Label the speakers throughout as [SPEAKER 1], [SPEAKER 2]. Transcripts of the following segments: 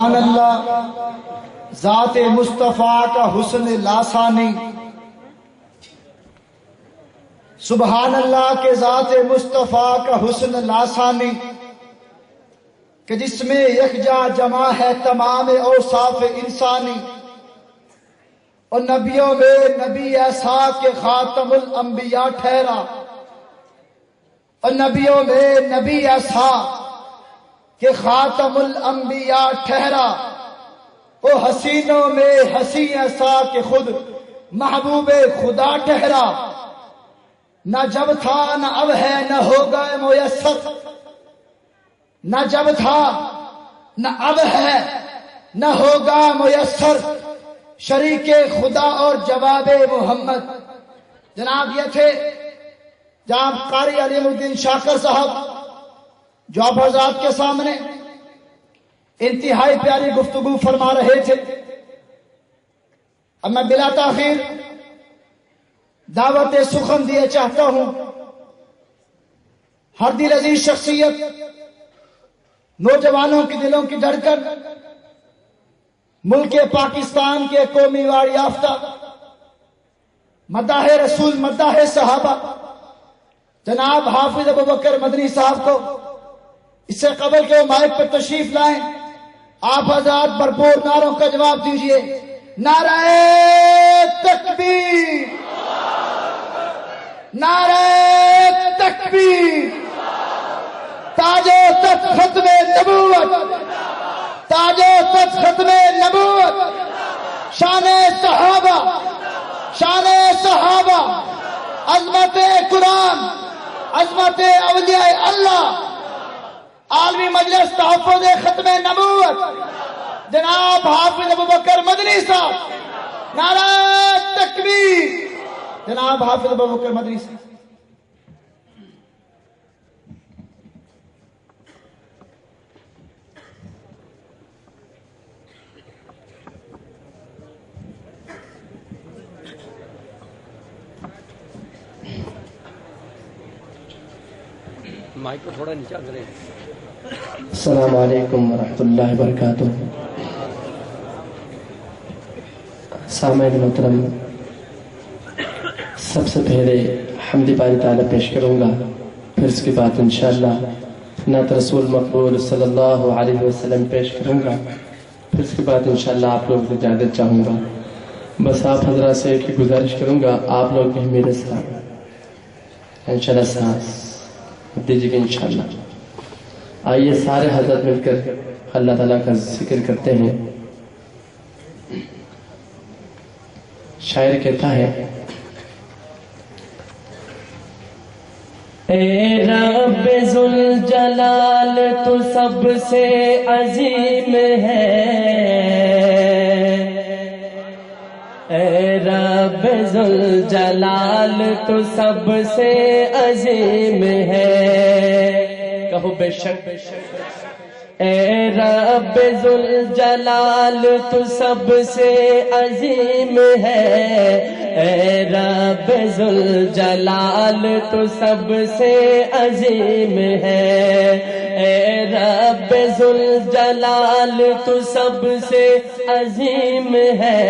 [SPEAKER 1] اللہ ذات مصطفیٰ کا حسن لاسانی، سبحان اللہ کے ذات مصطفیٰ کا حسن لاسانی کہ جس میں یکجا جمع ہے تمام اوصاف انسانی، اور نبیوں میں نبی ایسا کہ خاتم الانبیاء ٹھہرا، اور نبیوں میں نبی ایسا کہ خاتم الانبیاء ٹھہرا، وہ حسینوں میں حسین ایسا کہ خود محبوب خدا ٹھہرا، نہ جب تھا نہ اب ہے نہ ہوگا میسر، نہ جب تھا نہ اب ہے نہ ہوگا میسر، شریک خدا اور جواب محمد۔ جناب یہ تھے جناب قاری علیم الدین شاکر صاحب جو آپ حضرات کے سامنے انتہائی پیاری گفتگو فرما رہے تھے۔ اب میں بلا تاخیر دعوت سخن دیے چاہتا ہوں ہر دل عزیز شخصیت، نوجوانوں کی دلوں کی دھڑکن، ملک پاکستان کے قومی وار یافتہ مداح رسول مداح صحابہ جناب حافظ ابوبکر مدنی صاحب کو اس سے قبل کے مائک پر تشریف لائیں، آپ حضرات بھرپور نعروں کا جواب دیجئے۔ نعرہ تکبیر، نعرہ تکبیر، تاج و تخت ختم نبوت، تاج و تخت ختم نبوت، شان صحابہ، شان صحابہ، عظمت قرآن، عظمت اولیاء اللہ، عالمی مجلس تحفظ ختم نبوت جناب حافظ ابوبکر مدنی صاحب، نعرہ تکبیر جناب حافظ ابوبکر مدنی صاحب۔
[SPEAKER 2] مائک کو تھوڑا نیچا کریں۔
[SPEAKER 3] السلام علیکم ورحمۃ اللہ وبرکاتہ۔ سامعین محترم، سب سے پہلے حمد باری تعالیٰ پیش کروں گا، پھر اس کے بعد انشاءاللہ نعت رسول مقبول صلی اللہ علیہ وسلم پیش کروں گا، پھر اس کے بعد انشاءاللہ آپ لوگوں سے اجازت چاہوں گا۔ بس آپ حضرات سے ایک ہی گزارش کروں گا، آپ لوگ بھی میرے ساتھ انشاءاللہ سانس دیجیے گا انشاءاللہ۔ آئیے سارے حضرت مل کر اللہ تعالیٰ کا ذکر کرتے ہیں۔ شاعر کہتا ہے، اے رب ذوالجلال تو سب سے عظیم ہے، اے رب ذوالجلال تو سب سے عظیم ہے، کہو بے شک، اے رب ذوالجلال تو سب سے عظیم ہے، اے رب ذوالجلال تو سب سے عظیم ہے، اے رب ذوالجلال تو سب سے عظیم ہے،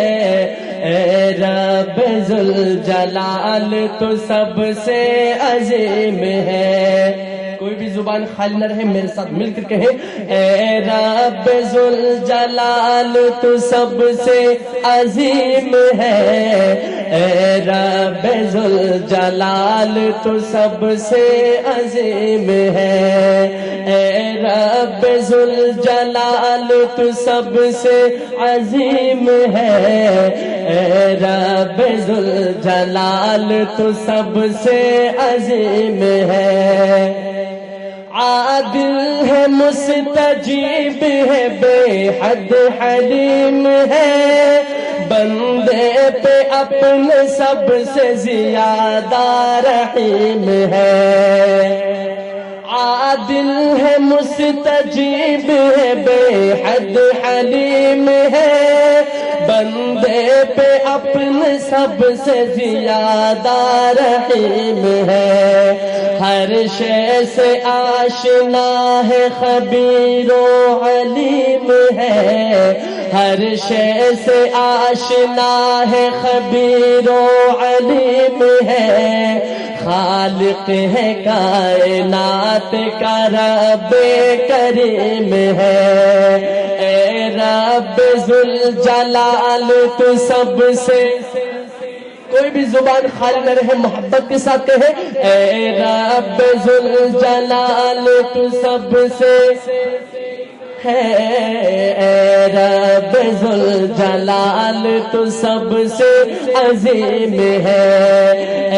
[SPEAKER 3] اے رب ذوالجلال تو سب سے عظیم ہے۔ کوئی بھی زبان خالی نہ رہے، میرے ساتھ مل کر کہے، اے رب ذوالجلال تو سب سے عظیم ہے، اے رب ذوالجلال تو سب سے عظیم ہے، اے رب ذوالجلال تو سب سے عظیم ہے، اے رب ذوالجلال تو سب سے عظیم ہے۔ عادل ہے، مستجیب ہے، بے حد حلیم ہے، بندے پہ اپنے سب سے زیادہ رحیم ہے۔ عادل ہے، مستجیب ہے، بے حد حلیم ہے، بندے پہ اپنے سب سے زیادہ رحیم ہے، ہر شے سے آشنا ہے، خبیر و علیم ہے، ہر شے سے آشنا ہے، خبیر و علیم ہے، خالق ہے کائنات کا رب کریم ہے، اے رب ذوالجلال تو سب سے، کوئی بھی زبان خالی نہ رہے، محبت کے ساتھ کہے اے رب ذوالجلال تو سب سے ہے، اے رب ذوالجلال تو سب سے عظیم ہے،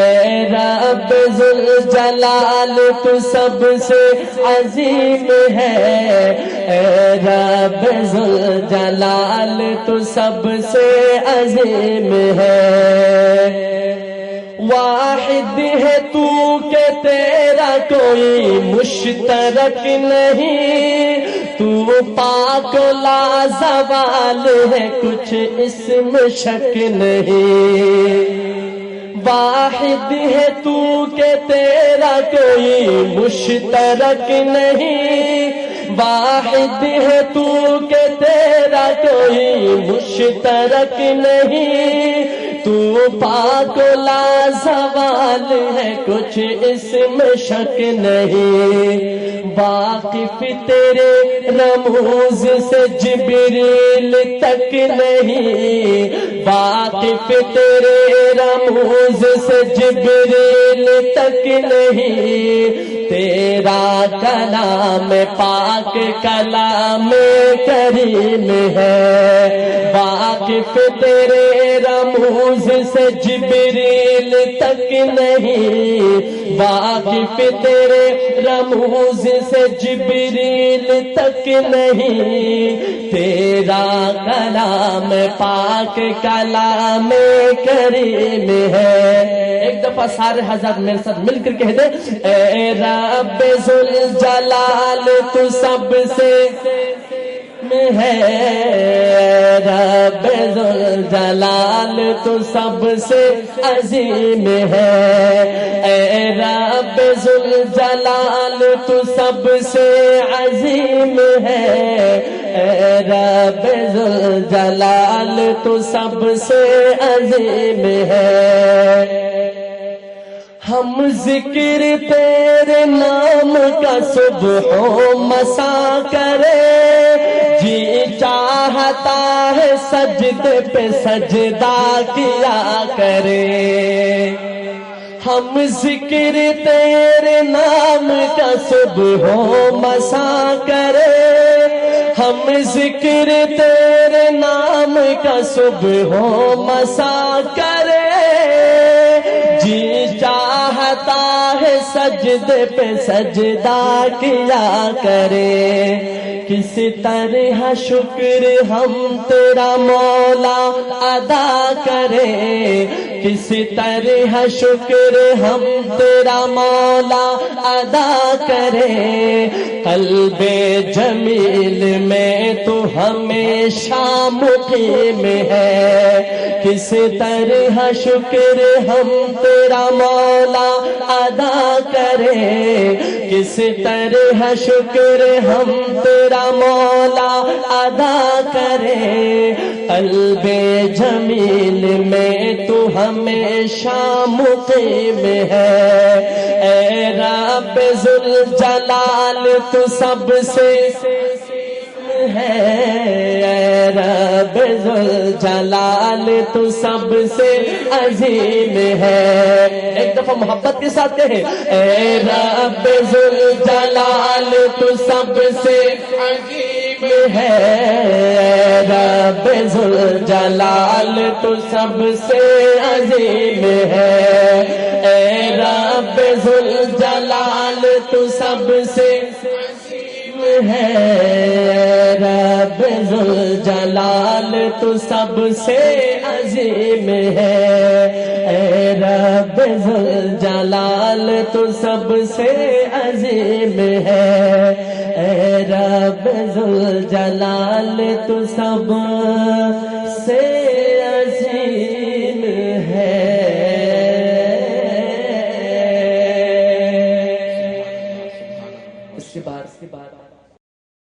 [SPEAKER 3] اے رب ذوالجلال تو سب سے عظیم ہے، اے رب ذوالجلال تو سب سے عظیم ہے، واحد ہے تو کہ تیرا کوئی مشترک نہیں، تو پاک لازوال ہے، کچھ اس میں شک نہیں، واحد ہے تو کہ تیرا کوئی مشترک نہیں، واحد ہے تو کہ تیرا کوئی مشترک نہیں، تو پاک لازوال ہے، کچھ اس میں شک نہیں، واقف تیرے رموز سے جبریل تک نہیں، واقف تیرے رموز سے جبریل تک نہیں، تیرا کلام پاک کلام کریم ہے، واقف تیرے رموز سے جبریل تک نہیں، واقف تیرے رموز سے جبریل تک نہیں، تیرا کلام پاک کلام کریم ہے، ایک دفعہ سارے حضرات میرے ساتھ مل کر کہہ دیں اے رب ذوالجلال تو سب سے ہے، رب ذوالجلال تو سب سے عظیم ہے، اے رب ذوالجلال تو سب سے عظیم ہے، اے رب ذوالجلال تو سب سے عظیم ہے، ہم ذکر تیرے نام کا صبح و مسا کرے، جی چاہتا ہے سجدے پہ سجدہ کیا کرے، ہم ذکر تیرے نام کا صبح و مسا کرے، ہم ذکر تیرے نام کا صبح و مسا کرے، جی چاہتا ہے سجدے پہ سجدہ کیا کرے، کس طرح شکر ہم تیرا مولا ادا کرے، کس طرح شکر ہم تیرا مولا ادا کرے، قلب جمیل میں تو ہمیشہ مقیم ہے، کس طرح شکر ہم تیرا مولا ادا کرے، کس طرح شکر ہم تیرا مولا ادا کرے، قلب جمیل میں تو ہمیشہ مقیم ہے، اے رب ذوالجلال تو سب سے ہے، اے رب ذوالجلال تو سب سے عظیم ہے، ایک دفعہ محبت کے ساتھ کہیں اے رب ذوالجلال تو سب سے عظیم ہے، اے رب ذوالجلال تو سب سے عظیم ہے، اے رب ذوالجلال تو سب سے ہے، رب ذوالجلال تو سب سے عظیم ہے، اے رب ذوالجلال تو سب سے عظیم ہے، اے رب ذوالجلال تو سب سے سے